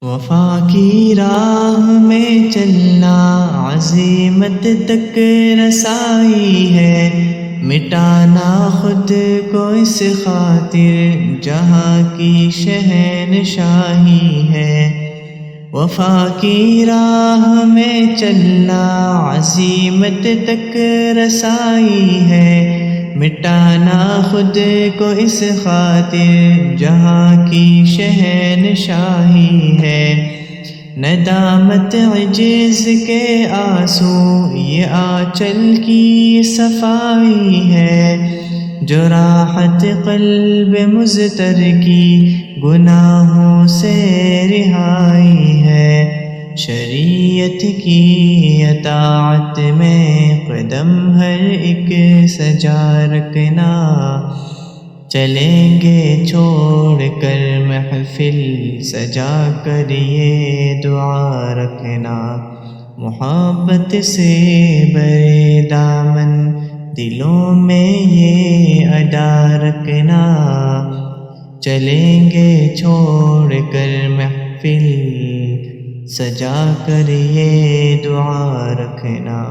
وفا کی راہ میں چلنا عزیمت تک رسائی ہے، مٹانا خود کو اس خاطر جہاں کی شہنشاہی ہے۔ وفا کی راہ میں چلنا عزیمت تک رسائی ہے، مٹانا خود کو اس خاطر جہاں کی شہنشاہی ہے۔ ندامت عجز کے آنسو یہ آنچل کی صفائی ہے، جو راحت قلب مضطر کی گناہوں سے رہائی ہے۔ شریعت کی اطاعت میں قدم ہر ایک سجا رکھنا، چلیں گے چھوڑ کر محفل سجا کر یہ دعا رکھنا۔ محبت سے برے دامن دلوں میں یہ ادا رکھنا، چلیں گے چھوڑ کر محفل سجا کر یہ دعا رکھنا۔